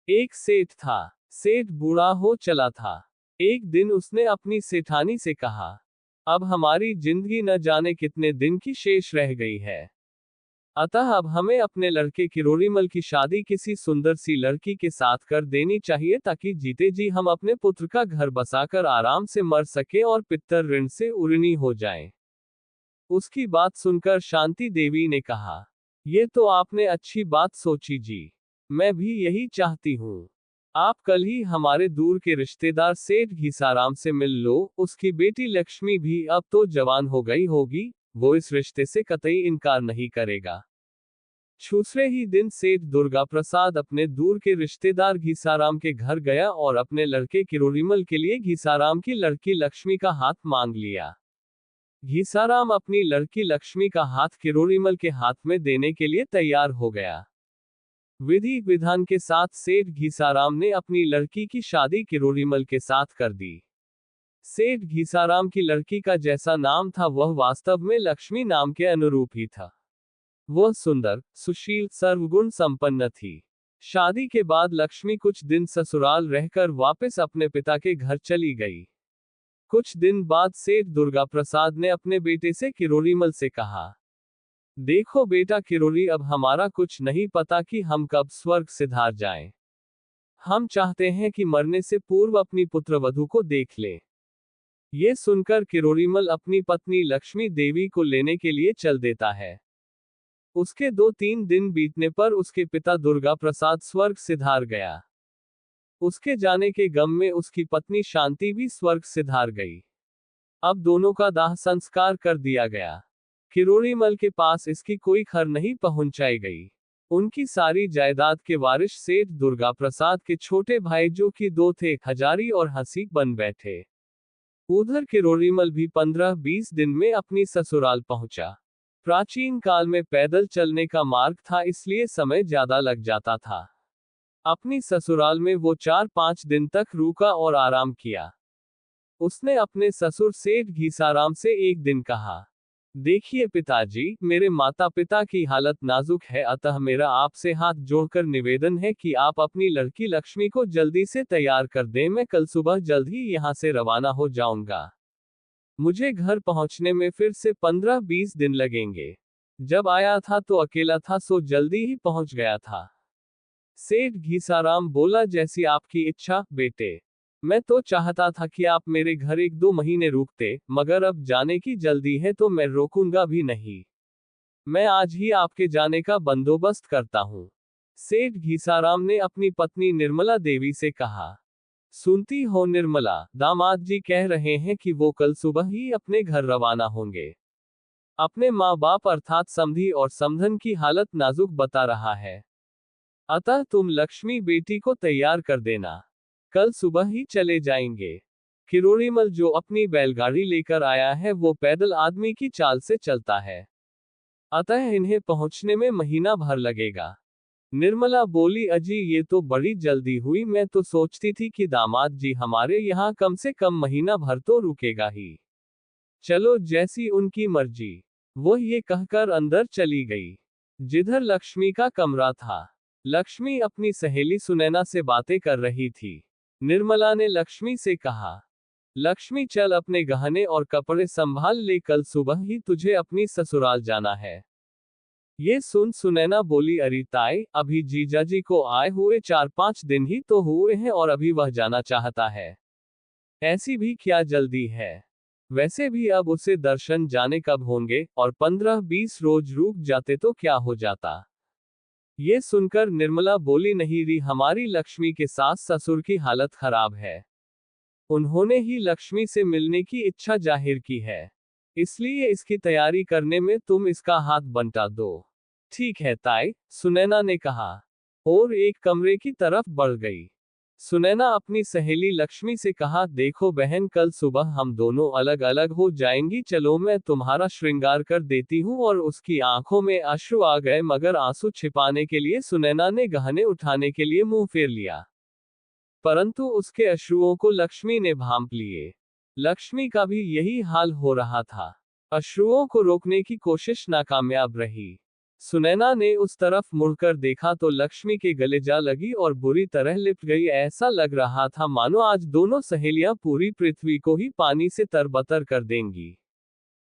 एक सेठ था। सेठ बूढ़ा हो चला था। एक दिन उसने अपनी सेठानी से कहा, अब हमारी जिंदगी न जाने कितने दिन की शेष रह गई है। अतः अब हमें अपने लड़के किरोड़ीमल की शादी किसी सुंदर सी लड़की के साथ कर देनी चाहिए, ताकि जीते जी हम अपने पुत्र का घर बसाकर आराम से मर सके और पितर ऋण से उऋणी हो जाएं। उसकी बात सुनकर शांति देवी ने कहा, ये तो आपने अच्छी बात सोची जी। मैं भी यही चाहती हूँ। आप कल ही हमारे दूर के रिश्तेदार सेठ घीसाराम से मिल लो, उसकी बेटी लक्ष्मी भी अब तो जवान हो गई होगी, वो इस रिश्ते से कतई इनकार नहीं करेगा। दूसरे ही दिन सेठ दुर्गा प्रसाद अपने दूर के रिश्तेदार घीसाराम के घर गया और अपने लड़के किरोड़ीमल के लिए घीसाराम की लड़की लक्ष्मी का हाथ मांग लिया। घीसाराम अपनी लड़की लक्ष्मी का हाथ किरोड़ीमल के हाथ में देने के लिए तैयार हो गया। विधि विधान के साथ सेठ घीसाराम ने अपनी लड़की की शादी किरोड़ीमल के साथ कर दी। सेठ घीसाराम की लड़की का जैसा नाम था वह वास्तव में लक्ष्मी नाम के अनुरूप ही था। वह सुंदर, सुशील, सर्वगुण संपन्न थी। शादी के बाद लक्ष्मी कुछ दिन ससुराल रहकर वापस अपने पिता के घर चली गई। कुछ दिन बाद सेठ दुर्गा प्रसाद ने अपने बेटे से किरोड़ीमल से कहा, देखो बेटा किरोड़ी, अब हमारा कुछ नहीं पता कि हम कब स्वर्ग सिधार जाएं। हम चाहते हैं कि मरने से पूर्व अपनी पुत्रवधू को देख लें। ये सुनकर किरोड़ीमल अपनी पत्नी लक्ष्मी देवी को लेने के लिए चल देता है। उसके 2-3 दिन बीतने पर उसके पिता दुर्गा प्रसाद स्वर्ग सिधार गया। उसके जाने के गम में उसकी पत्नी शांति भी स्वर्ग सिधार गई। अब दोनों का दाह संस्कार कर दिया गया। किरोड़ीमल के पास इसकी कोई खबर नहीं पहुंचाई गई। उनकी सारी जायदाद के वारिस सेठ दुर्गा प्रसाद के छोटे भाई जो कि 2 थे, हजारी और हंसी बन बैठे। उधर किरोड़ीमल भी 15-20 दिन में अपनी ससुराल पहुंचा। प्राचीन काल में पैदल चलने का मार्ग था, इसलिए समय ज्यादा लग जाता था। अपनी ससुराल में वो 4-5 दिन तक रुका और आराम किया। उसने अपने ससुर सेठ घीसाराम से एक दिन कहा, देखिए पिताजी, मेरे माता पिता की हालत नाजुक है, अतः मेरा आपसे हाथ जोड़कर निवेदन है कि आप अपनी लड़की लक्ष्मी को जल्दी से तैयार कर दें। मैं कल सुबह जल्द ही यहाँ से रवाना हो जाऊंगा। मुझे घर पहुंचने में फिर से 15-20 दिन लगेंगे। जब आया था तो अकेला था, सो जल्दी ही पहुंच गया था। सेठ घीसाराम बोला, जैसी आपकी इच्छा बेटे। मैं तो चाहता था कि आप मेरे घर 1-2 महीने रुकते, मगर अब जाने की जल्दी है तो मैं रोकूंगा भी नहीं। मैं आज ही आपके जाने का बंदोबस्त करता हूँ। सेठ घीसाराम ने अपनी पत्नी निर्मला देवी से कहा, सुनती हो निर्मला, दामाद जी कह रहे हैं कि वो कल सुबह ही अपने घर रवाना होंगे। अपने माँ बाप अर्थात समधी और समधन की हालत नाजुक बता रहा है। अतः तुम लक्ष्मी बेटी को तैयार कर देना। कल सुबह ही चले जाएंगे। किरोड़ीमल जो अपनी बैलगाड़ी लेकर आया है वो पैदल आदमी की चाल से चलता है, अतः इन्हें पहुंचने में महीना भर लगेगा। निर्मला बोली, अजी ये तो बड़ी जल्दी हुई, मैं तो सोचती थी कि दामाद जी हमारे यहाँ कम से कम महीना भर तो रुकेगा ही। चलो जैसी उनकी मर्जी। वो ये कहकर अंदर चली गई, जिधर लक्ष्मी का कमरा था। लक्ष्मी अपनी सहेली सुनैना से बातें कर रही थी। निर्मला ने लक्ष्मी से कहा, लक्ष्मी चल अपने गहने और कपड़े संभाल ले, कल सुबह ही तुझे अपनी ससुराल जाना है। ये सुन सुनैना बोली, अरे ताई, अभी जीजाजी को आए हुए 4-5 दिन ही तो हुए हैं और अभी वह जाना चाहता है। ऐसी भी क्या जल्दी है? वैसे भी अब उसे दर्शन जाने कब होंगे, और 15-20 रोज रुक जाते तो क्या हो जाता। ये सुनकर निर्मला बोली, नहीं री, हमारी लक्ष्मी के सास ससुर की हालत खराब है। उन्होंने ही लक्ष्मी से मिलने की इच्छा जाहिर की है, इसलिए इसकी तैयारी करने में तुम इसका हाथ बंटा दो। ठीक है ताई, सुनैना ने कहा, और एक कमरे की तरफ बढ़ गई। सुनैना अपनी सहेली लक्ष्मी से कहा, देखो बहन, कल सुबह हम दोनों अलग अलग हो जाएंगी, चलो मैं तुम्हारा श्रृंगार कर देती हूँ। और उसकी आंखों में अश्रु आ गए, मगर आंसू छिपाने के लिए सुनैना ने गहने उठाने के लिए मुंह फेर लिया, परंतु उसके अश्रुओं को लक्ष्मी ने भांप लिए। लक्ष्मी का भी यही हाल हो रहा था। अश्रुओं को रोकने की कोशिश नाकामयाब रही। सुनैना ने उस तरफ मुड़कर देखा तो लक्ष्मी के गले जा लगी और बुरी तरह लिपट गई। ऐसा लग रहा था मानो आज दोनों सहेलियां पूरी पृथ्वी को ही पानी से तरबतर कर देंगी।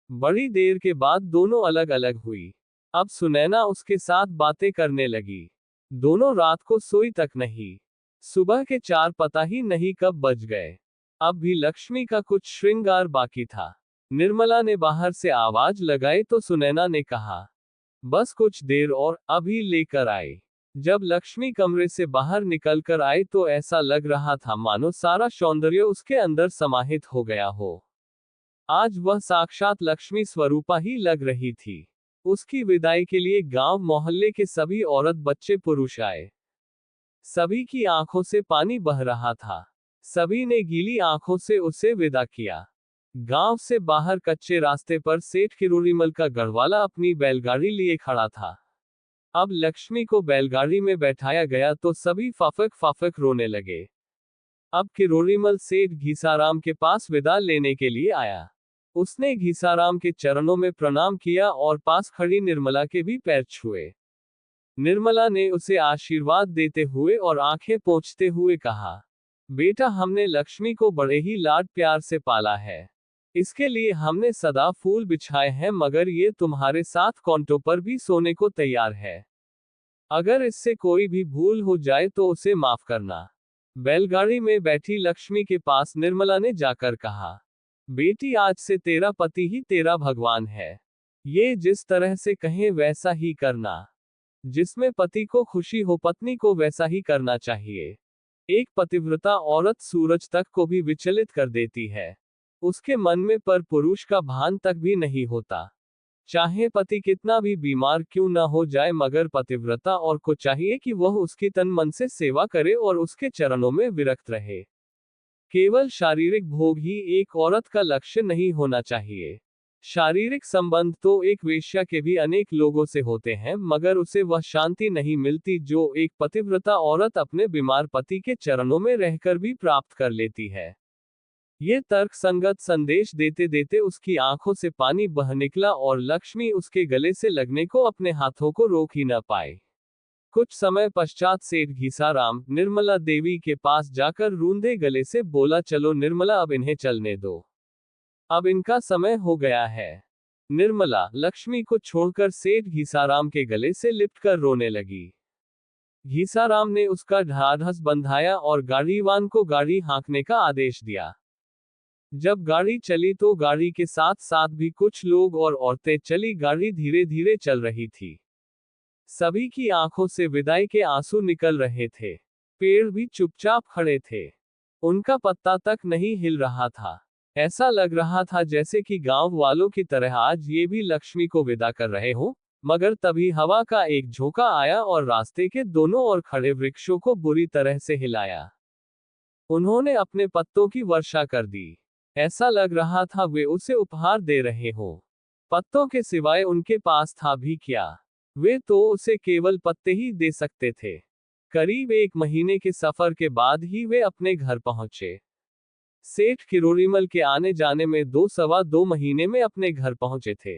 बड़ी देर के बाद दोनों अलग अलग हुई। अब सुनैना उसके साथ बातें करने लगी। दोनों रात को सोई तक नहीं। सुबह के 4 पता ही नहीं कब बज गए। अब भी लक्ष्मी का कुछ श्रृंगार बाकी था। निर्मला ने बाहर से आवाज लगाई तो सुनैना ने कहा, बस कुछ देर और, अभी लेकर आए। जब लक्ष्मी कमरे से बाहर निकलकर आई तो ऐसा लग रहा था मानो सारा सौंदर्य उसके अंदर समाहित हो गया हो। आज वह साक्षात लक्ष्मी स्वरूपा ही लग रही थी। उसकी विदाई के लिए गांव मोहल्ले के सभी औरत बच्चे पुरुष आए। सभी की आंखों से पानी बह रहा था। सभी ने गीली आंखों से उसे विदा किया। गांव से बाहर कच्चे रास्ते पर सेठ किरोड़ीमल का गढ़वाला अपनी बैलगाड़ी लिए खड़ा था। अब लक्ष्मी को बैलगाड़ी में बैठाया गया तो सभी फाफक फाफक रोने लगे। अब किरोड़ीमल सेठ घीसाराम के पास विदा लेने के लिए आया। उसने घीसाराम के चरणों में प्रणाम किया और पास खड़ी निर्मला के भी पैर छुए। निर्मला ने उसे आशीर्वाद देते हुए और आंखें पोंछते हुए कहा, बेटा, हमने लक्ष्मी को बड़े ही लाड प्यार से पाला है। इसके लिए हमने सदा फूल बिछाए हैं, मगर ये तुम्हारे साथ कांटों पर भी सोने को तैयार है। अगर इससे कोई भी भूल हो जाए तो उसे माफ करना। बैलगाड़ी में बैठी लक्ष्मी के पास निर्मला ने जाकर कहा, बेटी, आज से तेरा पति ही तेरा भगवान है। ये जिस तरह से कहें वैसा ही करना। जिसमें पति को खुशी हो पत्नी को वैसा ही करना चाहिए। एक पतिव्रता औरत सूरज तक को भी विचलित कर देती है। उसके मन में पर पुरुष का भान तक भी नहीं होता। चाहे पति कितना भी बीमार क्यों न हो जाए, मगर पतिव्रता और को चाहिए कि वह उसकी तन मन से सेवा करे और उसके चरणों में विरक्त रहे। केवल शारीरिक भोग ही एक औरत का लक्ष्य नहीं होना चाहिए। शारीरिक संबंध तो एक वेश्या के भी अनेक लोगों से होते हैं, मगर उसे वह शांति नहीं मिलती जो एक पतिव्रता औरत अपने बीमार पति के चरणों में रहकर भी प्राप्त कर लेती है। ये तर्क संगत संदेश देते देते उसकी आंखों से पानी बह निकला और लक्ष्मी उसके गले से लगने को अपने हाथों को रोक ही न पाए। कुछ समय पश्चात सेठ घीसाराम निर्मला देवी के पास जाकर रूंधे गले से बोला, चलो निर्मला, अब इन्हें चलने दो। अब इनका समय हो गया है। निर्मला लक्ष्मी को छोड़कर सेठ घीसाराम के गले से लिपटकर रोने लगी। घीसाराम ने उसका ढाढ़स बंधाया और गाड़ीवान को गाड़ी हाँकने का आदेश दिया। जब गाड़ी चली तो गाड़ी के साथ साथ भी कुछ लोग और औरतें चली। गाड़ी धीरे धीरे चल रही थी। सभी की आंखों से विदाई के आंसू निकल रहे थे। पेड़ भी चुपचाप खड़े थे। उनका पत्ता तक नहीं हिल रहा था। ऐसा लग रहा था जैसे कि गांव वालों की तरह आज ये भी लक्ष्मी को विदा कर रहे हो। मगर तभी हवा का एक झोंका आया और रास्ते के दोनों ओर खड़े वृक्षों को बुरी तरह से हिलाया। उन्होंने अपने पत्तों की वर्षा कर दी। ऐसा लग रहा था वे उसे उपहार दे रहे हो। पत्तों के सिवाय उनके पास था भी क्या। वे तो उसे केवल पत्ते ही दे सकते थे। करीब 1 महीने के सफर के बाद ही वे अपने घर पहुंचे। सेठ किरोड़ीमल के आने जाने में 2 महीने में अपने घर पहुंचे थे।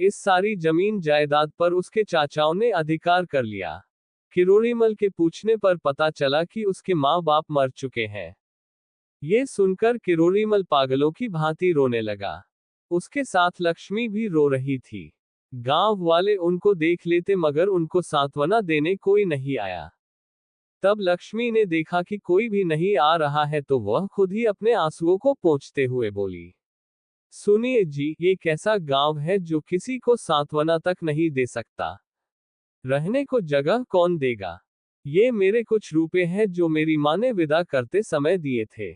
इस सारी जमीन जायदाद पर उसके चाचाओं ने अधिकार कर लिया। किरोड़ीमल के पूछने पर पता चला कि उसके माँ बाप मर चुके हैं। ये सुनकर किरोड़ीमल पागलों की भांति रोने लगा। उसके साथ लक्ष्मी भी रो रही थी। गांव वाले उनको देख लेते, मगर उनको सांत्वना देने कोई नहीं आया। तब लक्ष्मी ने देखा कि कोई भी नहीं आ रहा है तो वह खुद ही अपने आंसुओं को पोंछते हुए बोली, सुनिए जी, ये कैसा गांव है जो किसी को सांत्वना तक नहीं दे सकता। रहने को जगह कौन देगा। ये मेरे कुछ रुपए हैं जो मेरी माँ ने विदा करते समय दिए थे।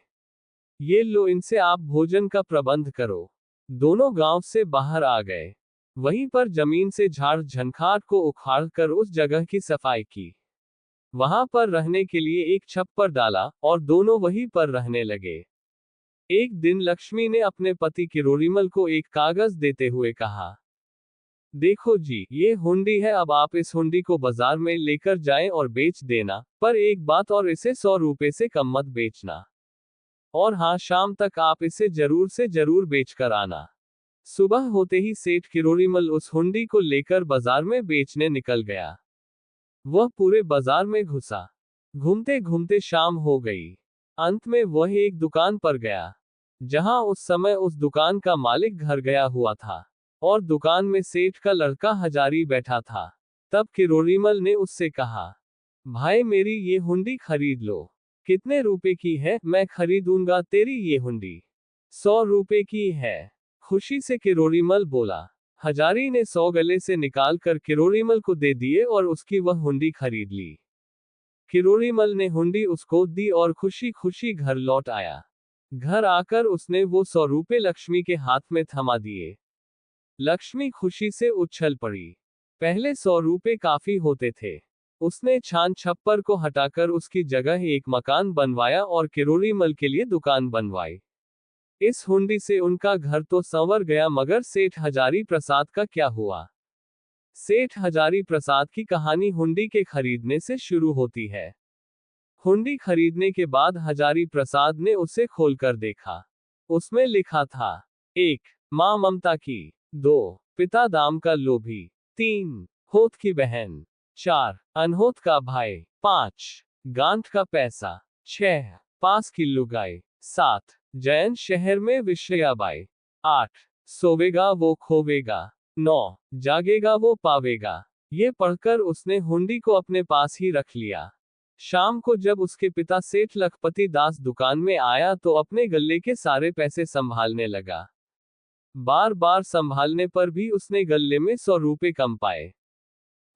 ये लो, इनसे आप भोजन का प्रबंध करो। दोनों गांव से बाहर आ गए। वहीं पर जमीन से झाड़ झंखाड़ को उखाड़ कर उस जगह की सफाई की। वहां पर रहने के लिए एक छप्पर डाला और दोनों वहीं पर रहने लगे। एक दिन लक्ष्मी ने अपने पति किरोड़ीमल को एक कागज देते हुए कहा, देखो जी, ये हुंडी है। अब आप इस हुंडी को बाजार में लेकर जाएं और बेच देना, पर एक बात और, इसे 100 रुपए से कम मत बेचना। और हाँ, शाम तक आप इसे जरूर से जरूर बेच कर आना। सुबह होते ही सेठ किरोड़ीमल उस हुंडी को लेकर बाजार में बेचने निकल गया। वह पूरे बाजार में घुसा। घूमते घूमते शाम हो गई। अंत में वह एक दुकान पर गया, जहां उस समय उस दुकान का मालिक घर गया हुआ था और दुकान में सेठ का लड़का हजारी बैठा था। तब किरोड़ीमल ने उससे कहा, भाई मेरी ये हुंडी खरीद लो। कितने रुपए की है? मैं खरीदूंगा तेरी ये हुंडी। 100 रुपए की है, खुशी से किरोड़ीमल बोला। हजारी ने 100 गले से निकाल कर किरोड़ीमल को दे दिए और उसकी वह हुंडी खरीद ली। किरोड़ीमल ने हुंडी उसको दी और खुशी खुशी घर लौट आया। घर आकर उसने वो 100 रुपए लक्ष्मी के हाथ में थमा दिए। लक्ष्मी खुशी से उछल पड़ी। पहले 100 रुपए काफी होते थे। उसने छान छप्पर को हटाकर उसकी जगह एक मकान बनवाया और किरोड़ीमल के लिए दुकान बनवाई। इस हुंडी से उनका घर तो संवर गया, मगर सेठ हजारी प्रसाद का क्या हुआ? सेठ हजारी प्रसाद की कहानी हुंडी के खरीदने से शुरू होती है। हुंडी खरीदने के बाद हजारी प्रसाद ने उसे खोलकर देखा। उसमें लिखा था, 1. मां ममता की, 2. पिता दाम का लोभी, 3. होत की बहन, 4. अनहोत का भाई, 5. गांठ का पैसा, 6. पास की लुगाई, 7. जैन शहर में विश्रयाबाई, 8. सोवेगा वो खोवेगा, 9. जागेगा वो पावेगा। ये पढ़कर उसने हुंडी को अपने पास ही रख लिया। शाम को जब उसके पिता सेठ लखपति दास दुकान में आया तो अपने गल्ले के सारे पैसे संभालने लगा। बार बार संभालने पर भी उसने गल्ले में 100 रुपए कम पाए।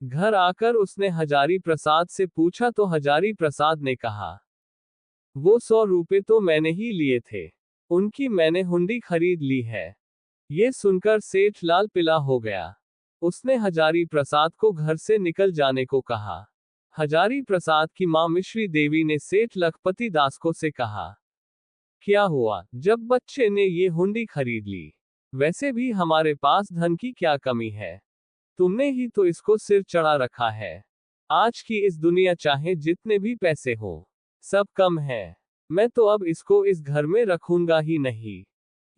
घर आकर उसने हजारी प्रसाद से पूछा तो हजारी प्रसाद ने कहा, वो 100 रुपए तो मैंने ही लिए थे, उनकी मैंने हुंडी खरीद ली है। ये सुनकर सेठ लाल पिला हो गया। उसने हजारी प्रसाद को घर से निकल जाने को कहा। हजारी प्रसाद की मां मिश्री देवी ने सेठ लखपति दास को से कहा, क्या हुआ जब बच्चे ने ये हुंडी खरीद ली? वैसे भी हमारे पास धन की क्या कमी है? तुमने ही तो इसको सिर चढ़ा रखा है। आज की इस दुनिया चाहे जितने भी पैसे हो, सब कम है। मैं तो अब इसको इस घर में रखूंगा ही नहीं।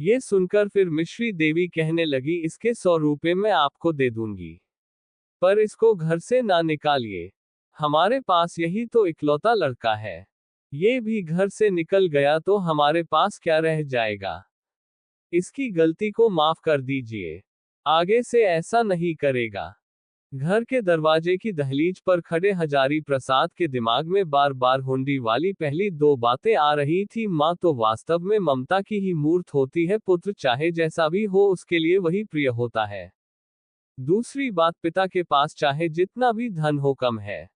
ये सुनकर फिर मिश्री देवी कहने लगी, इसके 100 रुपए मैं आपको दे दूंगी, पर इसको घर से ना निकालिए। हमारे पास यही तो इकलौता लड़का है। ये भी घर से निकल गया तो हमारे पास क्या रह जाएगा? इसकी गलती को माफ कर दीजिए, आगे से ऐसा नहीं करेगा। घर के दरवाजे की दहलीज पर खड़े हजारी प्रसाद के दिमाग में बार बार हुंडी वाली पहली 2 बातें आ रही थी। माँ तो वास्तव में ममता की ही मूर्त होती है, पुत्र चाहे जैसा भी हो उसके लिए वही प्रिय होता है। दूसरी बात, पिता के पास चाहे जितना भी धन हो कम है,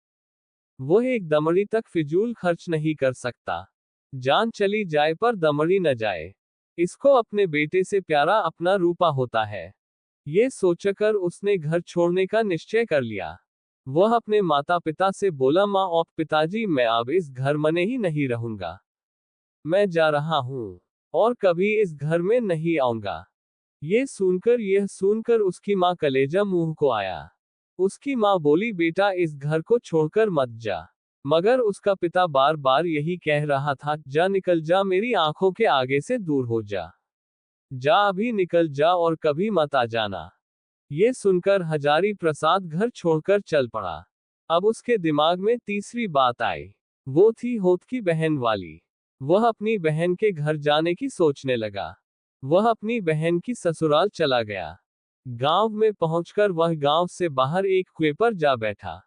वह एक दमड़ी तक फिजूल खर्च नहीं कर सकता। जान चली जाए पर दमड़ी न जाए। इसको अपने बेटे से प्यारा अपना रूपा होता है। ये सोचकर उसने घर छोड़ने का निश्चय कर लिया। वह अपने माता पिता से बोला, माँ और पिताजी, मैं अब इस घर में ही नहीं रहूंगा। मैं जा रहा हूँ और कभी इस घर में नहीं आऊंगा। यह सुनकर उसकी माँ कलेजा मुंह को आया। उसकी माँ बोली, बेटा इस घर को छोड़कर मत जा। मगर उसका पिता बार बार यही कह रहा था, जा निकल जा, मेरी आंखों के आगे से दूर हो जा। जा अभी निकल जा और कभी मत आ जाना। ये सुनकर हजारी प्रसाद घर छोड़कर चल पड़ा। अब उसके दिमाग में तीसरी बात आई। वो थी होत की बहन वाली। वह अपनी बहन के घर जाने की सोचने लगा। वह अपनी बहन की ससुराल चला गया। गांव में पहुंचकर वह गांव से बाहर एक कुएं पर जा बैठा।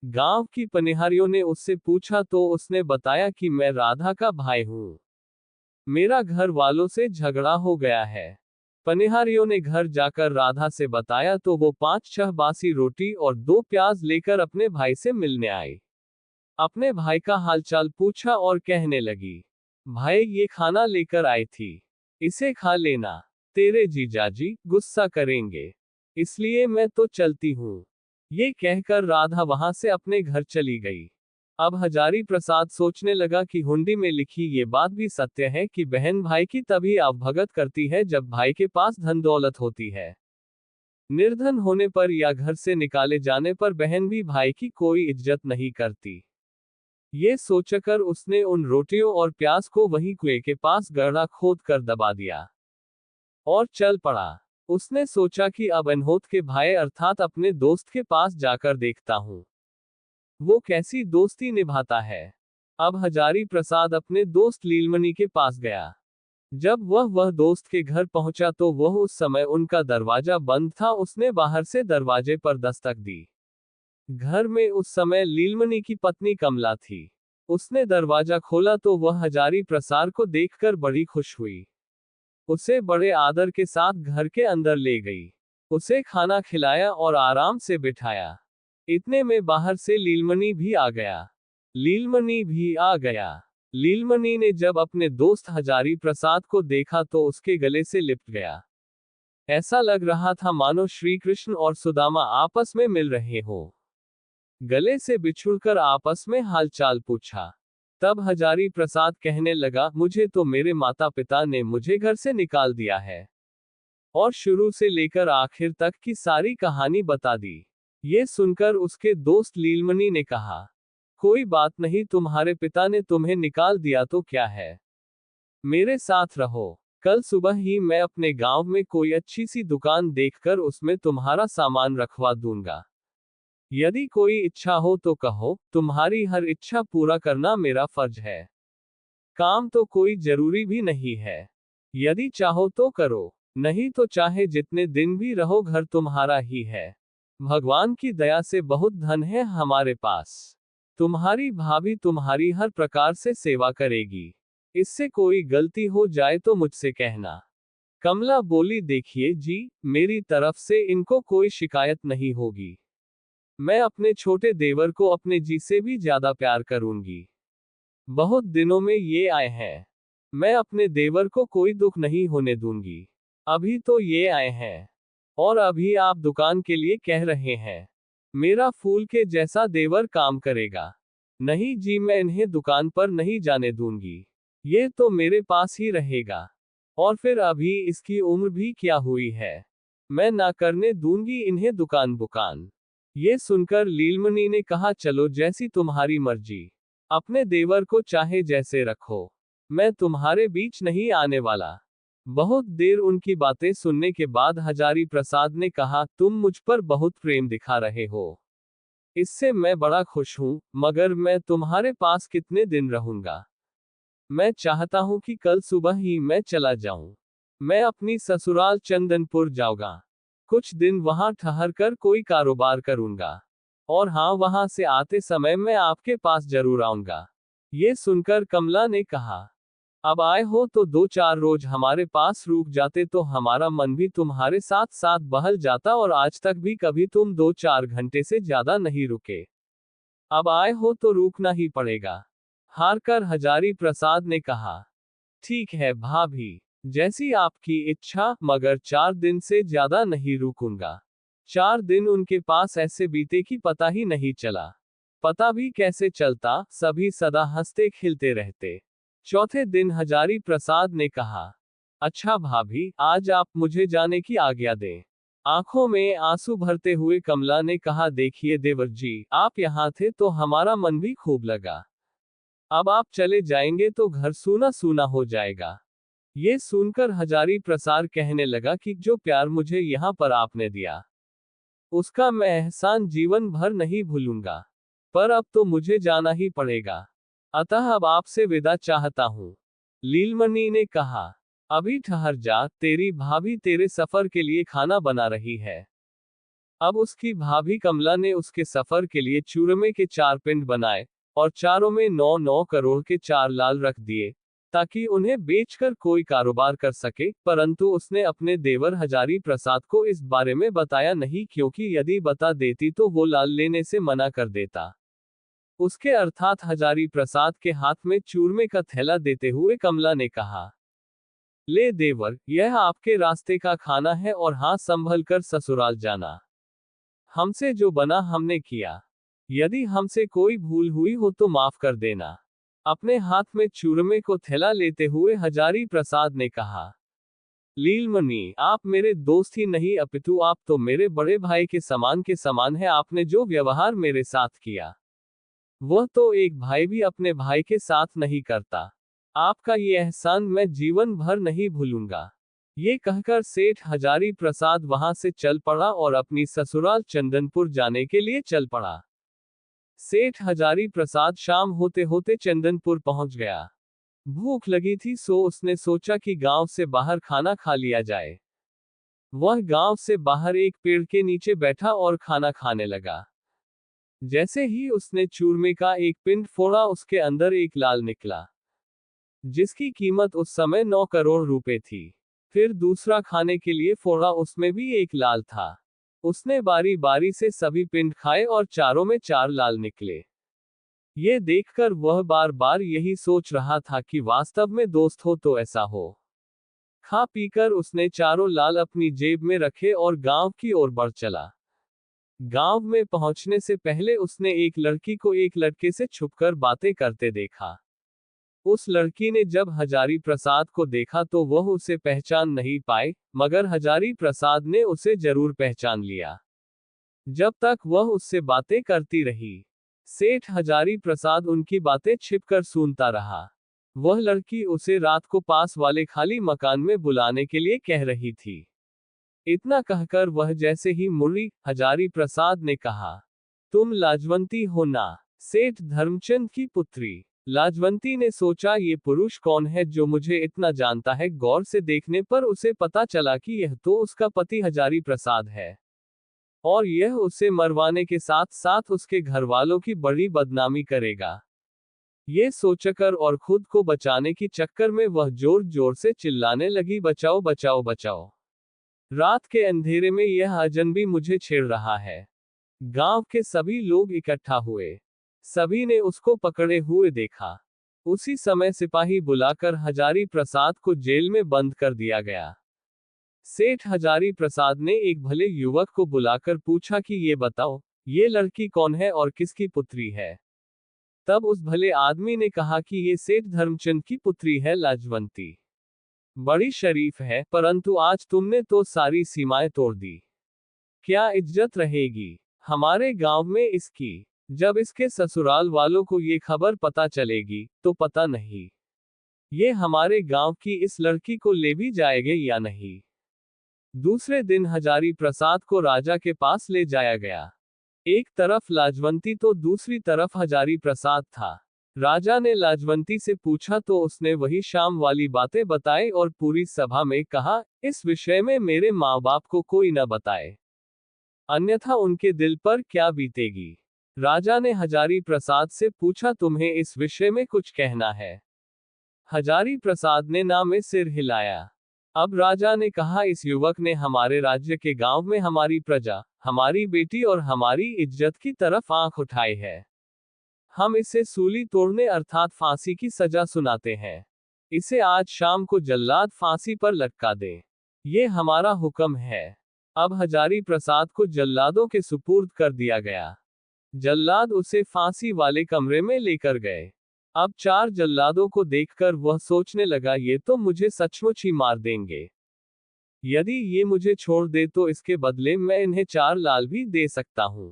गांव की पनिहारियों ने उससे पूछा तो उसने बताया कि मैं राधा का भाई हूं। मेरा घर वालों से झगड़ा हो गया है। पनिहारियों ने घर जाकर राधा से बताया तो वो 5-6 बासी रोटी और 2 प्याज लेकर अपने भाई से मिलने आई। अपने भाई का हालचाल पूछा और कहने लगी, भाई ये खाना लेकर आई थी, इसे खा लेना, तेरे जीजाजी गुस्सा करेंगे, इसलिए मैं तो चलती हूँ। ये कहकर राधा वहां से अपने घर चली गई। अब हजारी प्रसाद सोचने लगा कि हुंडी में लिखी ये बात भी सत्य है कि बहन भाई की तभी अवभगत करती है जब भाई के पास धन दौलत होती है। निर्धन होने पर या घर से निकाले जाने पर बहन भी भाई की कोई इज्जत नहीं करती। ये सोचकर उसने उन रोटियों और प्याज को वहीं कुएं के पास गड्ढा खोद कर दबा दिया। और चल पड़ा। उसने सोचा कि अब अनहोत के भाई अर्थात अपने दोस्त के पास जाकर देखता हूं, वो कैसी दोस्ती निभाता है। अब हजारी प्रसाद अपने दोस्त लीलमणि के पास गया। जब वह दोस्त के घर पहुंचा तो वह उस समय उनका दरवाजा बंद था। उसने बाहर से दरवाजे पर दस्तक दी। घर में उस समय लीलमणि की पत्नी कमला थी। उसने दरवाजा खोला तो वह हजारी प्रसाद को देखकर बड़ी खुश हुई। उसे बड़े आदर के साथ घर के अंदर ले गई। उसे खाना खिलाया और आराम से बिठाया। इतने में बाहर से लीलमणि भी आ गया। लीलमणि ने जब अपने दोस्त हजारी प्रसाद को देखा तो उसके गले से लिपट गया। ऐसा लग रहा था मानो श्री कृष्ण और सुदामा आपस में मिल रहे हो। गले से बिछुड़कर आपस में हालचाल पूछा। तब हजारी प्रसाद कहने लगा, मुझे तो मेरे माता पिता ने मुझे घर से निकाल दिया है, और शुरू से लेकर आखिर तक की सारी कहानी बता दी। ये सुनकर उसके दोस्त लीलमणि ने कहा, कोई बात नहीं, तुम्हारे पिता ने तुम्हें निकाल दिया तो क्या है, मेरे साथ रहो। कल सुबह ही मैं अपने गांव में कोई अच्छी सी दुकान देखकर उसमें तुम्हारा सामान रखवा दूंगा। यदि कोई इच्छा हो तो कहो, तुम्हारी हर इच्छा पूरा करना मेरा फर्ज है। काम तो कोई जरूरी भी नहीं है, यदि चाहो तो करो, नहीं तो चाहे जितने दिन भी रहो घर तुम्हारा ही है। भगवान की दया से बहुत धन है हमारे पास। तुम्हारी भाभी तुम्हारी हर प्रकार से सेवा करेगी। इससे कोई गलती हो जाए तो मुझसे कहना। कमला बोली, देखिए जी, मेरी तरफ से इनको कोई शिकायत नहीं होगी। मैं अपने छोटे देवर को अपने जी से भी ज्यादा प्यार करूंगी। बहुत दिनों में ये आए हैं, मैं अपने देवर को कोई दुख नहीं होने दूंगी। अभी तो ये आए हैं, और अभी आप दुकान के लिए कह रहे हैं। मेरा फूल के जैसा देवर काम करेगा। नहीं जी, मैं इन्हें दुकान पर नहीं जाने दूंगी। ये तो मेरे पास ही रहेगा। और फिर अभी इसकी उम्र भी क्या हुई है, मैं ना करने दूंगी इन्हें दुकान बुकान। ये सुनकर लीलमणि ने कहा, चलो जैसी तुम्हारी मर्जी, अपने देवर को चाहे जैसे रखो, मैं तुम्हारे बीच नहीं आने वाला। बहुत देर उनकी बातें सुनने के बाद हजारी प्रसाद ने कहा, तुम मुझ पर बहुत प्रेम दिखा रहे हो, इससे मैं बड़ा खुश हूं, मगर मैं तुम्हारे पास कितने दिन रहूंगा। मैं चाहता हूं कि कल सुबह ही मैं चला जाऊं। मैं अपनी ससुराल चंदनपुर जाऊंगा। कुछ दिन वहां ठहरकर कोई कारोबार करूंगा, और हाँ, वहां से आते समय मैं आपके पास जरूर आऊंगा। ये सुनकर कमला ने कहा, अब आए हो तो 2-4 रोज हमारे पास रुक जाते तो हमारा मन भी तुम्हारे साथ साथ बहल जाता, और आज तक भी कभी तुम 2-4 घंटे से ज्यादा नहीं रुके। अब आए हो तो रुकना ही पड़ेगा। हारकर हजारी प्रसाद ने कहा, ठीक है भाभी, जैसी आपकी इच्छा, मगर 4 दिन से ज्यादा नहीं रुकूंगा। 4 दिन उनके पास ऐसे बीते कि पता ही नहीं चला। पता भी कैसे चलता, सभी सदा हंसते खिलते रहते। चौथे दिन हजारी प्रसाद ने कहा, अच्छा भाभी, आज आप मुझे जाने की आज्ञा दें। आंखों में आंसू भरते हुए कमला ने कहा, देखिए देवर जी, आप यहाँ थे तो हमारा मन भी खूब लगा। अब आप चले जाएंगे तो घर सूना सूना हो जाएगा। ये सुनकर हजारी प्रसाद कहने लगा कि जो प्यार मुझे यहाँ पर आपने दिया, उसका मैं एहसान जीवन भर नहीं भूलूंगा। पर अब तो मुझे जाना ही पड़ेगा, अतः अब आपसे विदा चाहता हूँ। लीलमणि ने कहा, अभी ठहर जा, तेरी भाभी तेरे सफर के लिए खाना बना रही है। अब उसकी भाभी कमला ने उसके सफर के लिए चूरमे के 4 पिंड बनाए, और चारों में 9-9 करोड़ के 4 लाल रख दिए, ताकि उन्हें बेचकर कोई कारोबार कर सके। परंतु उसने अपने देवर हजारी प्रसाद को इस बारे में बताया नहीं, क्योंकि यदि बता देती तो वो लाल लेने से मना कर देता। उसके अर्थात हजारी प्रसाद के हाथ में चूरमे का थैला देते हुए कमला ने कहा, ले देवर, यह आपके रास्ते का खाना है, और हाँ, संभल कर ससुराल जाना। हमसे जो बना हमने किया, यदि हमसे कोई भूल हुई हो तो माफ कर देना। अपने हाथ में चूरमे को थैला लेते हुए हजारी प्रसाद ने कहा, लीलमणि, आप मेरे दोस्त ही नहीं अपितु आप तो मेरे बड़े भाई के समान है। आपने जो व्यवहार मेरे साथ किया, वह तो एक भाई भी अपने भाई के साथ नहीं करता। आपका ये एहसान मैं जीवन भर नहीं भूलूंगा। ये कहकर सेठ हजारी प्रसाद वहां से चल पड़ा और अपनी ससुराल चंदनपुर जाने के लिए चल पड़ा। सेठ हजारी प्रसाद शाम होते होते चंदनपुर पहुंच गया। भूख लगी थी सो उसने सोचा कि गांव से बाहर खाना खा लिया जाए। वह गांव से बाहर एक पेड़ के नीचे बैठा और खाना खाने लगा। जैसे ही उसने चूरमे का एक पिंड फोड़ा उसके अंदर एक लाल निकला, जिसकी कीमत उस समय 9 करोड़ रुपए थी। फिर दूसरा खाने के लिए फोड़ा, उसमें भी एक लाल था। उसने बारी बारी से सभी पिंड खाए और चारों में 4 लाल निकले। ये देखकर वह बार बार यही सोच रहा था कि वास्तव में दोस्त हो तो ऐसा हो। खा पीकर उसने चारों लाल अपनी जेब में रखे और गांव की ओर बढ़ चला। गांव में पहुंचने से पहले उसने एक लड़की को एक लड़के से छुपकर बातें करते देखा। उस लड़की ने जब हजारी प्रसाद को देखा तो वह उसे पहचान नहीं पाई, मगर हजारी प्रसाद ने उसे जरूर पहचान लिया। जब तक वह उससे बातें करती रही, सेठ हजारी प्रसाद उनकी बातें छिपकर सुनता रहा। वह लड़की उसे रात को पास वाले खाली मकान में बुलाने के लिए कह रही थी। इतना कहकर वह जैसे ही मुड़ी, हजारी प्रसाद ने कहा, तुम लाजवंती हो ना? सेठ धर्मचंद की पुत्री। लाजवंती ने सोचा, ये पुरुष कौन है जो मुझे इतना जानता है। गौर से देखने पर उसे पता चला कि यह तो उसका पति हजारी प्रसाद है, और यह उसे मरवाने के साथ साथ उसके घर वालों की बड़ी बदनामी करेगा। ये सोचकर और खुद को बचाने की चक्कर में वह जोर जोर से चिल्लाने लगी, बचाओ बचाओ बचाओ। रात के अंधेरे में यह अजनबी मुझे छेड़ रहा है। गांव के सभी लोग इकट्ठा हुए। सभी ने उसको पकड़े हुए देखा। उसी समय सिपाही बुलाकर हजारी प्रसाद को जेल में बंद कर दिया गया। सेठ हजारी प्रसाद ने एक भले युवक को बुलाकर पूछा कि ये बताओ, ये लड़की कौन है और किसकी पुत्री है? तब उस भले आदमी ने कहा कि ये सेठ धर्मचंद की पुत्री है, लाजवंती। बड़ी शरीफ है, परंतु आज तुमने तो सारी सीमाएं तोड़ दी। क्या इज्जत रहेगी हमारे गांव में इसकी? जब इसके ससुराल वालों को ये खबर पता चलेगी तो पता नहीं ये हमारे गांव की इस लड़की को ले भी जाएंगे या नहीं। दूसरे दिन हजारी प्रसाद को राजा के पास ले जाया गया। एक तरफ लाजवंती तो दूसरी तरफ हजारी प्रसाद था। राजा ने लाजवंती से पूछा तो उसने वही शाम वाली बातें बताई और पूरी सभा में कहा, इस विषय में मेरे माँ बाप को कोई न बताए, अन्यथा उनके दिल पर क्या बीतेगी। राजा ने हजारी प्रसाद से पूछा, तुम्हें इस विषय में कुछ कहना है? हजारी प्रसाद ने ना में सिर हिलाया। अब राजा ने कहा, इस युवक ने हमारे राज्य के गांव में हमारी प्रजा, हमारी बेटी और हमारी इज्जत की तरफ आंख उठाई है। हम इसे सूली तोड़ने अर्थात फांसी की सजा सुनाते हैं। इसे आज शाम को जल्लाद फांसी पर लटका दे। ये हमारा हुक्म है। अब हजारी प्रसाद को जल्लादों के सुपुर्द कर दिया गया। जल्लाद उसे फांसी वाले कमरे में लेकर गए। अब 4 जल्लादों को देखकर वह सोचने लगा, ये तो मुझे सचमुच ही मार देंगे। यदि ये मुझे छोड़ दे तो इसके बदले मैं इन्हें 4 लाल भी दे सकता हूं।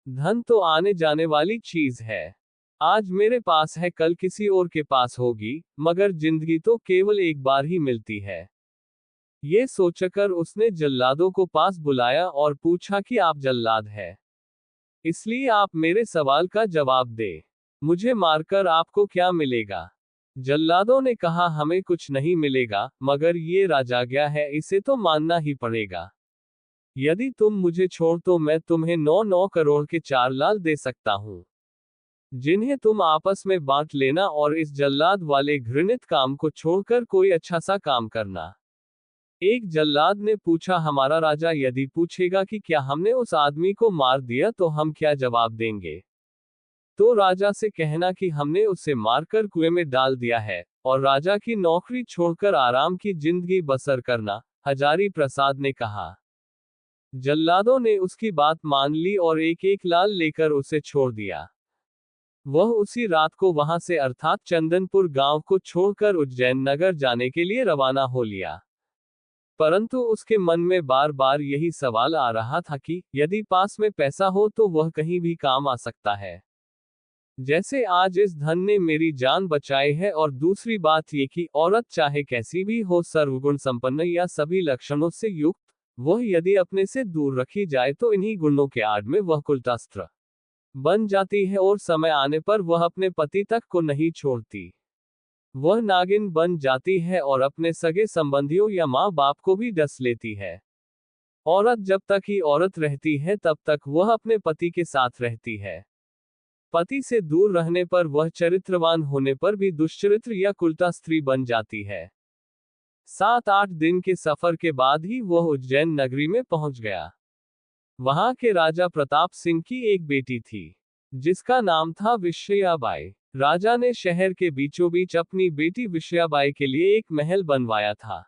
धन तो आने जाने वाली चीज है। आज मेरे पास है, कल किसी और के पास होगी, मगर जिंदगी तो केवल एक बार ही मिलती है। ये सोचकर उसने जल्लादों को पास बुलाया और पूछा कि आप जल्लाद है, इसलिए आप मेरे सवाल का जवाब दे। मुझे मारकर आपको क्या मिलेगा? जल्लादों ने कहा, हमें कुछ नहीं मिलेगा, मगर ये राजाज्ञा है, इसे तो मानना ही पड़ेगा। यदि तुम मुझे छोड़ तो मैं तुम्हें 9 करोड़ के 4 लाल दे सकता हूं, जिन्हें तुम आपस में बांट लेना और इस जल्लाद वाले घृणित काम को छोड़कर कोई अच्छा सा काम करना। एक जल्लाद ने पूछा, हमारा राजा यदि पूछेगा कि क्या हमने उस आदमी को मार दिया तो हम क्या जवाब देंगे? तो राजा से कहना कि हमने उसे मारकर कुएं में डाल दिया है, और राजा की नौकरी छोड़कर आराम की जिंदगी बसर करना, हजारी प्रसाद ने कहा। जल्लादों ने उसकी बात मान ली और एक एक लाल लेकर उसे छोड़ दिया। वह उसी रात को वहां से अर्थात चंदनपुर गांव को छोड़कर उज्जैन नगर जाने के लिए रवाना हो लिया। परंतु उसके मन में बार बार यही सवाल आ रहा था कि यदि पास में पैसा हो तो वह कहीं भी काम आ सकता है। जैसे आज इस धन ने मेरी जान बचाई है, और दूसरी बात ये कि औरत चाहे कैसी भी हो, सर्वगुण संपन्न या सभी लक्षणों से युक्त, वह यदि अपने से दूर रखी जाए तो इन्हीं गुणों के आड़ में वह कुलटास्त्र बन जाती है, और समय आने पर वह अपने पति तक को नहीं छोड़ती। वह नागिन बन जाती है और अपने सगे संबंधियों या माँ बाप को भी डस लेती है। औरत जब तक ही औरत रहती है तब तक वह अपने पति के साथ रहती है। पति से दूर रहने पर वह चरित्रवान होने पर भी दुष्चरित्र या कुलटा स्त्री बन जाती है। 7-8 दिन के सफर के बाद ही वह उज्जैन नगरी में पहुंच गया। वहां के राजा प्रताप सिंह की एक बेटी थी, जिसका नाम था विश्वयाबाई। राजा ने शहर के बीचों बीच अपनी बेटी विश्वयाबाई के लिए एक महल बनवाया था।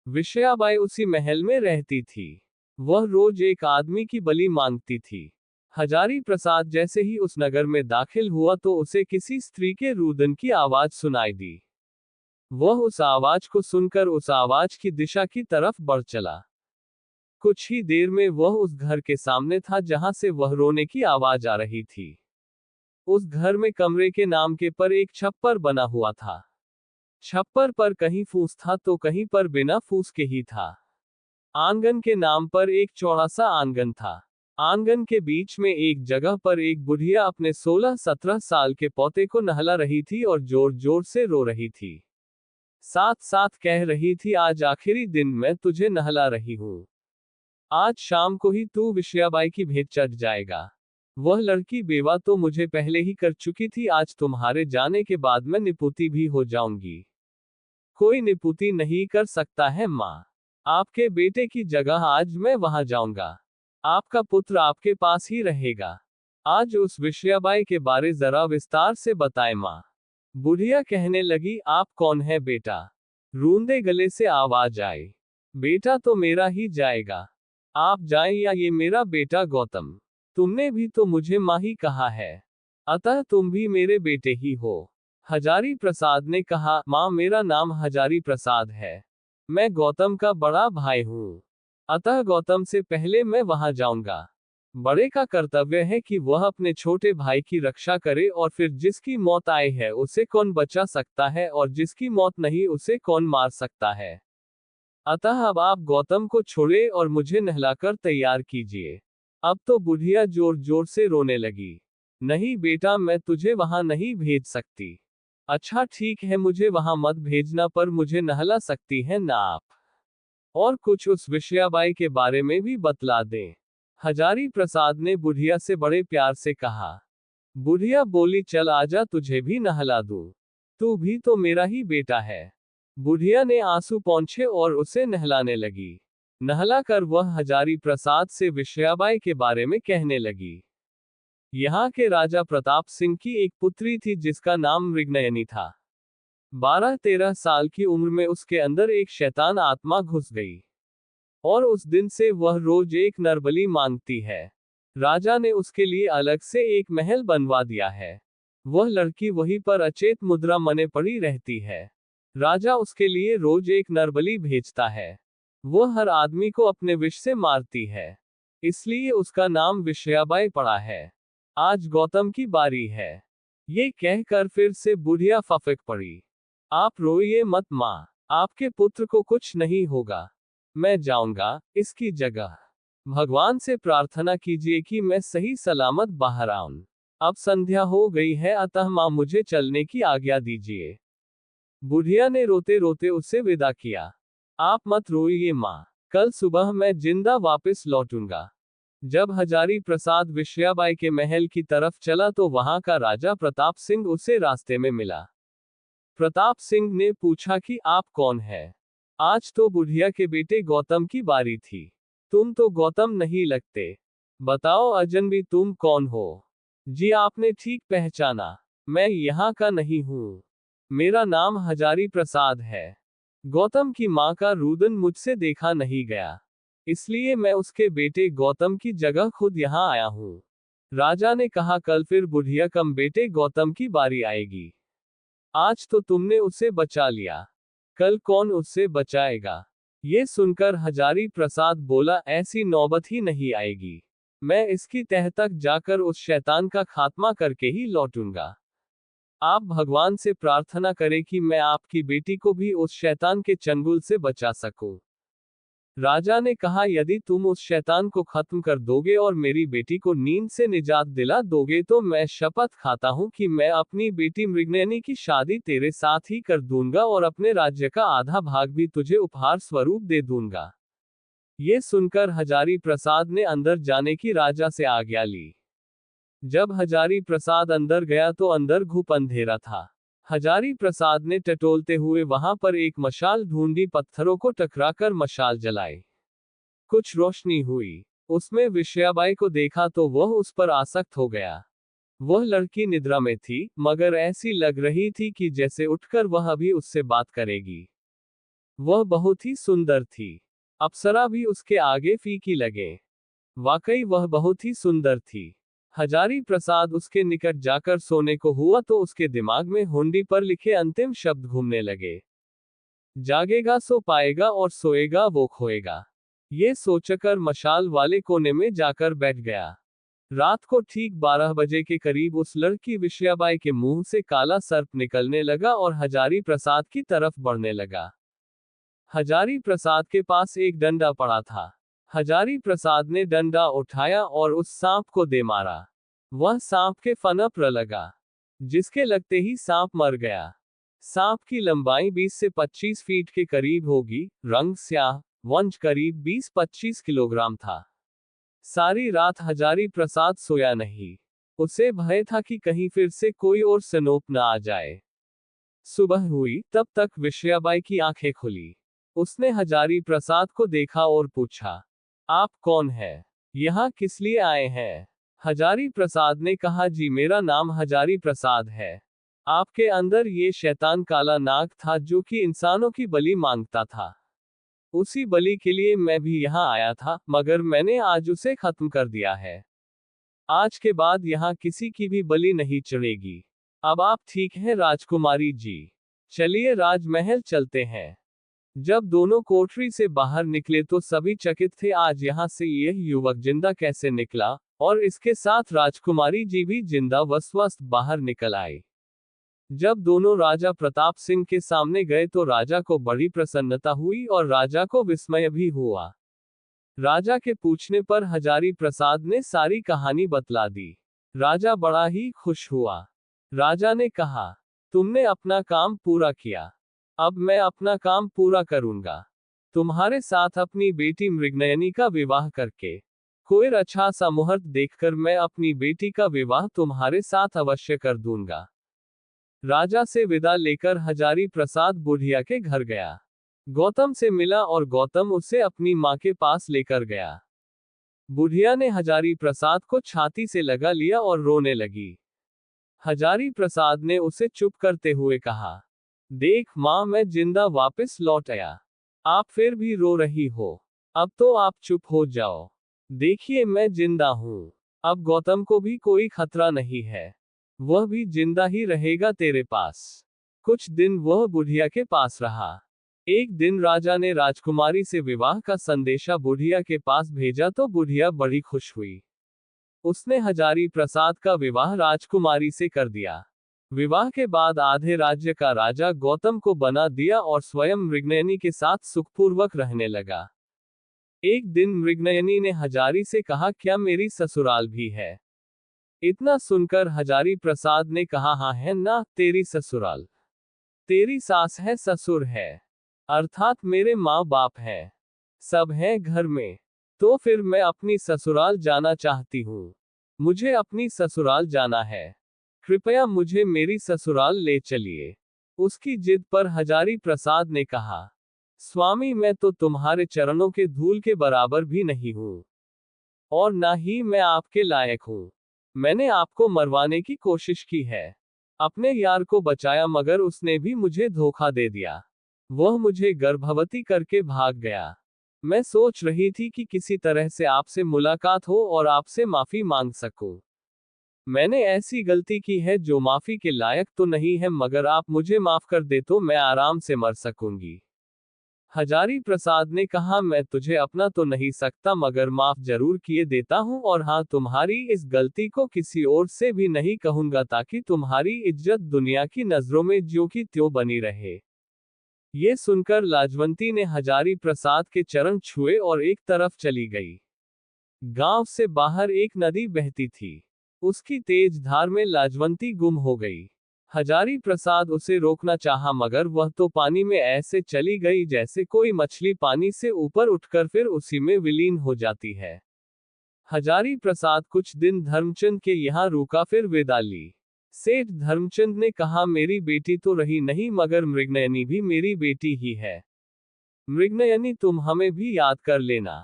विश्वयाबाई उसी महल में रहती थी। वह रोज एक आदमी की बलि मांगती थी। हजारी प्रसाद जैसे ही उस नगर में दाखिल हुआ तो उसे किसी स्त्री के रुदन की आवाज सुनाई दी। वह उस आवाज को सुनकर उस आवाज की दिशा की तरफ बढ़ चला। कुछ ही देर में वह उस घर के सामने था जहां से वह रोने की आवाज आ रही थी। उस घर में कमरे के नाम के पर एक छप्पर बना हुआ था। छप्पर पर कहीं फूस था तो कहीं पर बिना फूस के ही था। आंगन के नाम पर एक चौड़ा सा आंगन था। आंगन के बीच में एक जगह पर एक बुढ़िया अपने 16-17 साल के पोते को नहला रही थी और जोर जोर से रो रही थी। साथ साथ कह रही थी, आज आखिरी दिन मैं तुझे नहला रही हूं। आज शाम को ही तू विश्वयाबाई की भेंट चढ़ जाएगा। वह लड़की बेवा तो मुझे पहले ही कर चुकी थी, आज तुम्हारे जाने के बाद मैं निपुती भी हो जाऊंगी। कोई निपुती नहीं कर सकता है माँ। आपके बेटे की जगह आज मैं वहां जाऊंगा। आपका पुत्र आपके पास ही रहेगा। आज उस विश्वयाबाई के बारे जरा विस्तार से बताए माँ। बुढ़िया कहने लगी, आप कौन है बेटा? रूंधे गले से आवाज आई। बेटा तो मेरा ही जाएगा। आप जाएं या ये मेरा बेटा गौतम। तुमने भी तो मुझे माँ ही कहा है, अतः तुम भी मेरे बेटे ही हो। हजारी प्रसाद ने कहा, माँ मेरा नाम हजारी प्रसाद है। मैं गौतम का बड़ा भाई हूँ, अतः गौतम से पहले मैं वहां जाऊंगा। बड़े का कर्तव्य है कि वह अपने छोटे भाई की रक्षा करे, और फिर जिसकी मौत आई है उसे कौन बचा सकता है, और जिसकी मौत नहीं उसे कौन मार सकता है। अतः अब आप गौतम को छोड़े और मुझे नहलाकर तैयार कीजिए। अब तो बुढ़िया जोर जोर से रोने लगी। नहीं बेटा, मैं तुझे वहां नहीं भेज सकती। अच्छा ठीक है, मुझे वहां मत भेजना, पर मुझे नहला सकती है ना आप? और कुछ उस विश्वयाबाई के बारे में भी बतला दें। हजारी प्रसाद ने बुढ़िया से बड़े प्यार से कहा। बुढ़िया बोली, चल आजा, तुझे भी नहला दूं। तू भी तो मेरा ही बेटा है। बुढ़िया ने आंसू पोंछे और उसे नहलाने लगी। नहलाकर वह हजारी प्रसाद से विश्वयाबाई के बारे में कहने लगी। यहाँ के राजा प्रताप सिंह की एक पुत्री थी जिसका नाम मृगनयनी था। 12-13 साल की उम्र में उसके अंदर एक शैतान आत्मा घुस गई, और उस दिन से वह रोज एक नरबली मांगती है। राजा ने उसके लिए अलग से एक महल बनवा दिया है। वह लड़की वहीं पर अचेत मुद्रा मने पड़ी रहती है। राजा उसके लिए रोज एक नरबली भेजता है। वह हर आदमी को अपने विष से मारती है, इसलिए उसका नाम विश्वयाबाई पड़ा है। आज गौतम की बारी है। ये कहकर फिर से बुढ़िया फफक पड़ी। आप रोइए मत माँ, आपके पुत्र को कुछ नहीं होगा। मैं जाऊंगा इसकी जगह। भगवान से प्रार्थना कीजिए कि मैं सही सलामत बाहर आऊं। अब संध्या हो गई है, अतः माँ मुझे चलने की आज्ञा दीजिए। बुढ़िया ने रोते रोते उससे विदा किया। आप मत रोइए माँ, कल सुबह मैं जिंदा वापस लौटूंगा। जब हजारी प्रसाद विश्वयाबाई के महल की तरफ चला तो वहां का राजा प्रताप सिंह उसे रास्ते में मिला। प्रताप सिंह ने पूछा कि आप कौन है? आज तो बुढ़िया के बेटे गौतम की बारी थी। तुम तो गौतम नहीं लगते। बताओ अजनबी तुम कौन हो? जी आपने ठीक पहचाना, मैं यहाँ का नहीं हूँ। मेरा नाम हजारी प्रसाद है। गौतम की माँ का रुदन मुझसे देखा नहीं गया, इसलिए मैं उसके बेटे गौतम की जगह खुद यहाँ आया हूँ। राजा ने कहा, कल फिर बुढ़िया कम बेटे गौतम की बारी आएगी। आज तो तुमने उसे बचा लिया, कल कौन उससे बचाएगा? ये सुनकर हजारी प्रसाद बोला, ऐसी नौबत ही नहीं आएगी। मैं इसकी तह तक जाकर उस शैतान का खात्मा करके ही लौटूंगा। आप भगवान से प्रार्थना करें कि मैं आपकी बेटी को भी उस शैतान के चंगुल से बचा सकूं। राजा ने कहा, यदि तुम उस शैतान को खत्म कर दोगे और मेरी बेटी को नींद से निजात दिला दोगे तो मैं शपथ खाता हूं कि मैं अपनी बेटी मृगनयनी की शादी तेरे साथ ही कर दूंगा और अपने राज्य का आधा भाग भी तुझे उपहार स्वरूप दे दूंगा। ये सुनकर हजारी प्रसाद ने अंदर जाने की राजा से आज्ञा ली। जब हजारी प्रसाद अंदर गया तो अंदर घुप अंधेरा था। हजारी प्रसाद ने टटोलते हुए वहां पर एक मशाल ढूंढी, पत्थरों को टकराकर मशाल जलाई। कुछ रोशनी हुई, उसमें विषयाबाई को देखा तो वह उस पर आसक्त हो गया। वह लड़की निद्रा में थी, मगर ऐसी लग रही थी कि जैसे उठकर वह अभी उससे बात करेगी। वह बहुत ही सुंदर थी। अप्सरा भी उसके आगे फीकी लगे। वाकई वह बहुत ही सुंदर थी। हजारी प्रसाद उसके निकट जाकर सोने को हुआ तो उसके दिमाग में हुंडी पर लिखे अंतिम शब्द घूमने लगे। जागेगा सो पाएगा और सोएगा वो खोएगा। ये सोचकर मशाल वाले कोने में जाकर बैठ गया। रात को ठीक 12 बजे के करीब उस लड़की विषयाबाई के मुंह से काला सर्प निकलने लगा और हजारी प्रसाद की तरफ बढ़ने लगा। हजारी प्रसाद के पास एक डंडा पड़ा था। हजारी प्रसाद ने डंडा उठाया और उस सांप को दे मारा। वह सांप के फना पर लगा, जिसके लगते ही सांप मर गया। सांप की लंबाई 20 से 25 फीट के करीब होगी, रंग स्याह, वंश करीब 20-25 किलोग्राम था। सारी रात हजारी प्रसाद सोया नहीं। उसे भय था कि कहीं फिर से कोई और सनोप न आ जाए। सुबह हुई, तब तक विषयाबाई की आंखें खुली। उसने हजारी प्रसाद को देखा और पूछा, आप कौन है? यहाँ किस लिए आए हैं? हजारी प्रसाद ने कहा, जी मेरा नाम हजारी प्रसाद है। आपके अंदर ये शैतान काला नाग था जो कि इंसानों की बलि मांगता था। उसी बलि के लिए मैं भी यहाँ आया था, मगर मैंने आज उसे खत्म कर दिया है। आज के बाद यहाँ किसी की भी बलि नहीं चढ़ेगी। अब आप ठीक हैं राजकुमारी जी। चलिए राजमहल चलते हैं। जब दोनों कोठरी से बाहर निकले तो सभी चकित थे, आज यहाँ से यह युवक जिंदा कैसे निकला, और इसके साथ राजकुमारी जी भी जिंदा व स्वस्थ बाहर निकल आई। जब दोनों राजा प्रताप सिंह के सामने गए तो राजा को बड़ी प्रसन्नता हुई और राजा को विस्मय भी हुआ। राजा के पूछने पर हजारी प्रसाद ने सारी कहानी बतला दी। राजा बड़ा ही खुश हुआ। राजा ने कहा, तुमने अपना काम पूरा किया, अब मैं अपना काम पूरा करूंगा। तुम्हारे साथ अपनी बेटी मृगनयनी का विवाह करके कोई अच्छा सा मुहूर्त देखकर मैं अपनी बेटी का विवाह तुम्हारे साथ अवश्य कर दूंगा। राजा से विदा लेकर हजारी प्रसाद बुढ़िया के घर गया। गौतम से मिला और गौतम उसे अपनी माँ के पास लेकर गया। बुढ़िया ने हजारी प्रसाद को छाती से लगा लिया और रोने लगी। हजारी प्रसाद ने उसे चुप करते हुए कहा, देख माँ, मैं जिंदा वापस लौट आया। आप फिर भी रो रही हो। अब तो आप चुप हो जाओ। देखिए मैं जिंदा हूं। अब गौतम को भी कोई खतरा नहीं है। वह भी जिंदा ही रहेगा तेरे पास। कुछ दिन वह बुढ़िया के पास रहा। एक दिन राजा ने राजकुमारी से विवाह का संदेशा बुढ़िया के पास भेजा तो बुढ़िया बड़ी खुश हुई। उसने हजारी प्रसाद का विवाह राजकुमारी से कर दिया। विवाह के बाद आधे राज्य का राजा गौतम को बना दिया और स्वयं मृगनयनी के साथ सुखपूर्वक रहने लगा। एक दिन मृगनयनी ने हजारी से कहा, क्या मेरी ससुराल भी है? इतना सुनकर हजारी प्रसाद ने कहा, हाँ है ना, तेरी ससुराल। तेरी सास है, ससुर है, अर्थात मेरे माँ बाप हैं, सब हैं घर में। तो फिर मैं अपनी ससुराल जाना चाहती हूँ। मुझे अपनी ससुराल जाना है। कृपया मुझे मेरी ससुराल ले चलिए। उसकी जिद पर हजारी प्रसाद ने कहा, स्वामी मैं तो तुम्हारे चरणों के धूल के बराबर भी नहीं हूँ, और ना ही मैं आपके लायक हूँ। मैंने आपको मरवाने की कोशिश की है, अपने यार को बचाया, मगर उसने भी मुझे धोखा दे दिया। वह मुझे गर्भवती करके भाग गया। मैं सोच रही थी कि किसी तरह से आपसे मुलाकात हो और आपसे माफी मांग सकूं। मैंने ऐसी गलती की है जो माफी के लायक तो नहीं है, मगर आप मुझे माफ कर दे तो मैं आराम से मर सकूंगी। हजारी प्रसाद ने कहा, मैं तुझे अपना तो नहीं सकता मगर माफ जरूर किए देता हूं, और हाँ, तुम्हारी इस गलती को किसी और से भी नहीं कहूंगा ताकि तुम्हारी इज्जत दुनिया की नजरों में ज्यों की त्यों बनी रहे। ये सुनकर लाजवंती ने हजारी प्रसाद के चरण छुए और एक तरफ चली गई। गांव से बाहर एक नदी बहती थी। उसकी तेज धार में लाजवंती गुम हो गई। हजारी प्रसाद उसे रोकना चाहा मगर वह तो पानी में ऐसे चली गई जैसे कोई मछली पानी से ऊपर उठकर फिर उसी में विलीन हो जाती है। हजारी प्रसाद कुछ दिन धर्मचंद के यहाँ रुका, फिर विदा ली। सेठ धर्मचंद ने कहा, मेरी बेटी तो रही नहीं मगर मृगनयनी भी मेरी बेटी ही है। मृगनयनी, तुम हमें भी याद कर लेना।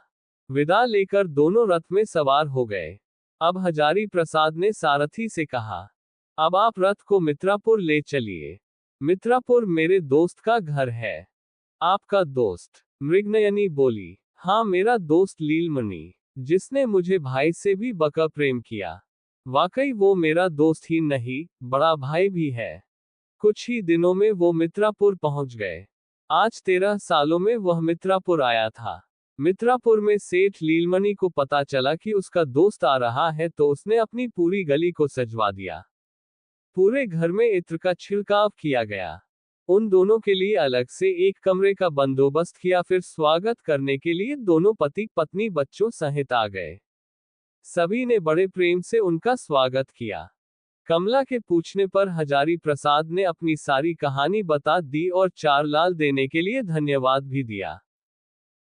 विदा लेकर दोनों रथ में सवार हो गए। अब हजारी प्रसाद ने सारथी से कहा, अब आप रथ को मित्रापुर ले चलिए। मित्रापुर मेरे दोस्त का घर है। आपका दोस्त? मृगनयनी बोली, हाँ, मेरा दोस्त लीलमणि, जिसने मुझे भाई से भी बका प्रेम किया। वाकई वो मेरा दोस्त ही नहीं, बड़ा भाई भी है। कुछ ही दिनों में वो मित्रापुर पहुंच गए। आज 13 सालों में वह मित्रापुर आया था। मित्रापुर में सेठ लीलमणि को पता चला कि उसका दोस्त आ रहा है तो उसने अपनी पूरी गली को सजवा दिया। पूरे घर में इत्र का छिड़काव किया गया। उन दोनों के लिए अलग से एक कमरे का बंदोबस्त किया। फिर स्वागत करने के लिए दोनों पति पत्नी बच्चों सहित आ गए। सभी ने बड़े प्रेम से उनका स्वागत किया। कमला के पूछने पर हजारी प्रसाद ने अपनी सारी कहानी बता दी और 4 लाल देने के लिए धन्यवाद भी दिया।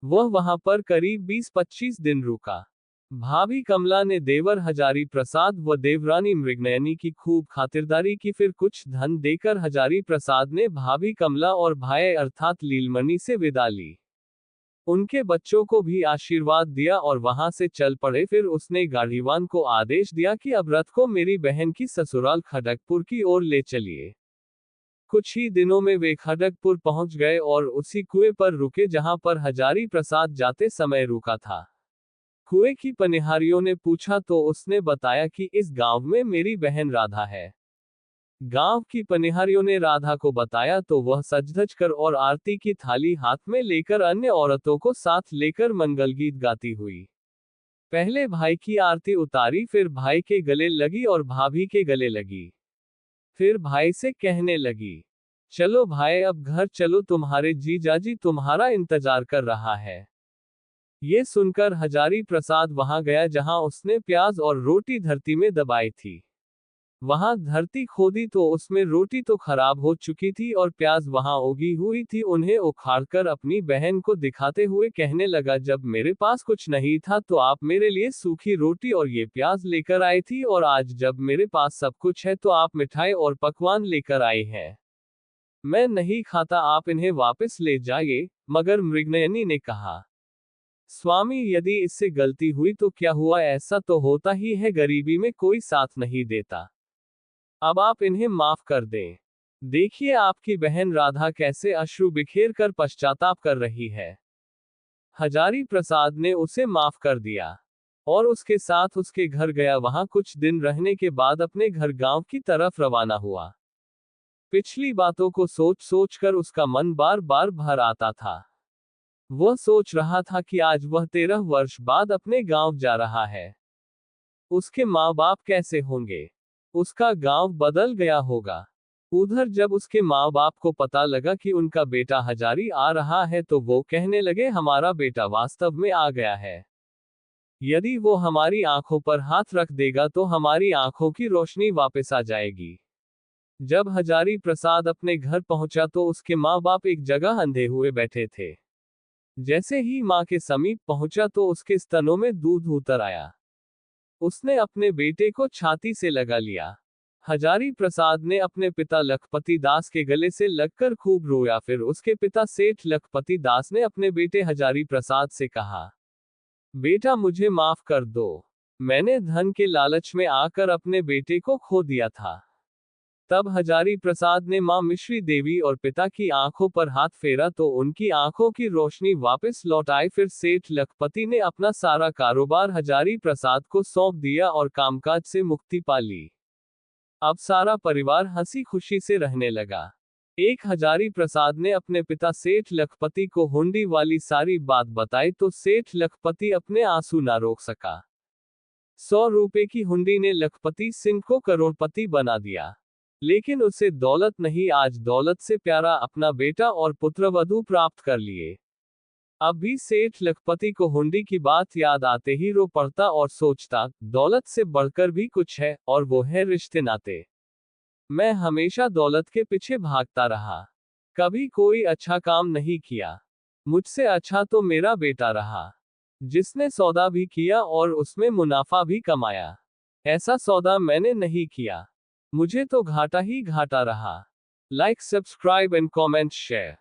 वह वहां पर करीब 20-25 दिन रुका। भाभी कमला ने देवर हजारी प्रसाद व देवरानी मृगनयनी की खूब खातिरदारी की। फिर कुछ धन देकर हजारी प्रसाद ने भाभी कमला और भाई अर्थात लीलमणि से विदा ली। उनके बच्चों को भी आशीर्वाद दिया और वहां से चल पड़े। फिर उसने गाड़ीवान को आदेश दिया कि अब रथ को मेरी बहन की ससुराल खड़गपुर की ओर ले चलिए। कुछ ही दिनों में वे खड़गपुर पहुंच गए और उसी कुएं पर रुके जहां पर हजारी प्रसाद जाते समय रुका था। कुएं की पनिहारियों ने पूछा तो उसने बताया कि इस गांव में मेरी बहन राधा है। गांव की पनिहारियों ने राधा को बताया तो वह सज-धज कर और आरती की थाली हाथ में लेकर अन्य औरतों को साथ लेकर मंगल गीत गाती हुई पहले भाई की आरती उतारी, फिर भाई के गले लगी और भाभी के गले लगी। फिर भाई से कहने लगी, चलो भाई, अब घर चलो, तुम्हारे जीजाजी तुम्हारा इंतजार कर रहा है। ये सुनकर हजारी प्रसाद वहां गया जहां उसने प्याज और रोटी धरती में दबाई थी। वहां धरती खोदी तो उसमें रोटी तो खराब हो चुकी थी और प्याज वहां उगी हुई थी। उन्हें उखाड़कर अपनी बहन को दिखाते हुए कहने लगा, जब मेरे पास कुछ नहीं था तो आप मेरे लिए सूखी रोटी और ये प्याज लेकर आई थी, और आज जब मेरे पास सब कुछ है तो आप मिठाई और पकवान लेकर आए हैं। मैं नहीं खाता, आप इन्हें वापस ले जाइए। मगर मृगनयनी ने कहा, स्वामी, यदि इससे गलती हुई तो क्या हुआ, ऐसा तो होता ही है, गरीबी में कोई साथ नहीं देता। अब आप इन्हें माफ कर दें। देखिए आपकी बहन राधा कैसे अश्रु बिखेर कर पश्चाताप कर रही है। हजारी प्रसाद ने उसे माफ कर दिया और उसके साथ उसके घर गया। वहां कुछ दिन रहने के बाद अपने घर गांव की तरफ रवाना हुआ। पिछली बातों को सोच सोच कर उसका मन बार बार भर आता था। वह सोच रहा था कि आज वह 13 वर्ष बाद अपने गांव जा रहा है। उसके माँ बाप कैसे होंगे, उसका गांव बदल गया होगा। उधर जब उसके माँ बाप को पता लगा कि उनका बेटा हजारी आ रहा है तो वो कहने लगे, हमारा बेटा वास्तव में आ गया है। यदि वो हमारी आंखों पर हाथ रख देगा तो हमारी आंखों की रोशनी वापस आ जाएगी। जब हजारी प्रसाद अपने घर पहुंचा तो उसके माँ बाप एक जगह अंधे हुए बैठे थे। जैसे ही माँ के समीप पहुंचा तो उसके स्तनों में दूध उतर आया। उसने अपने बेटे को छाती से लगा लिया। हजारी प्रसाद ने अपने पिता लखपति दास के गले से लगकर खूब रोया। फिर उसके पिता सेठ लखपति दास ने अपने बेटे हजारी प्रसाद से कहा, बेटा, मुझे माफ कर दो, मैंने धन के लालच में आकर अपने बेटे को खो दिया था। तब हजारी प्रसाद ने मां मिश्री देवी और पिता की आंखों पर हाथ फेरा तो उनकी आंखों की रोशनी वापस लौट आई। फिर सेठ लखपति ने अपना सारा कारोबार हजारी प्रसाद को सौंप दिया और कामकाज से मुक्ति पा ली। अब सारा परिवार हंसी खुशी से रहने लगा। एक हजारी प्रसाद ने अपने पिता सेठ लखपति को हुंडी वाली सारी बात बताई तो सेठ लखपति अपने आंसू ना रोक सका। 100 रुपए की हुंडी ने लखपति सिंह को करोड़पति बना दिया। लेकिन उसे दौलत नहीं, आज दौलत से प्यारा अपना बेटा और पुत्रवधू प्राप्त कर लिए। अब भी सेठ लखपति को हुंडी की बात याद आते ही रो पड़ता और सोचता, दौलत से बढ़कर भी कुछ है, और वो है रिश्ते नाते। मैं हमेशा दौलत के पीछे भागता रहा, कभी कोई अच्छा काम नहीं किया। मुझसे अच्छा तो मेरा बेटा रहा, जिसने सौदा भी किया और उसमें मुनाफा भी कमाया। ऐसा सौदा मैंने नहीं किया, मुझे तो घाटा ही घाटा रहा। Like, subscribe and comment share.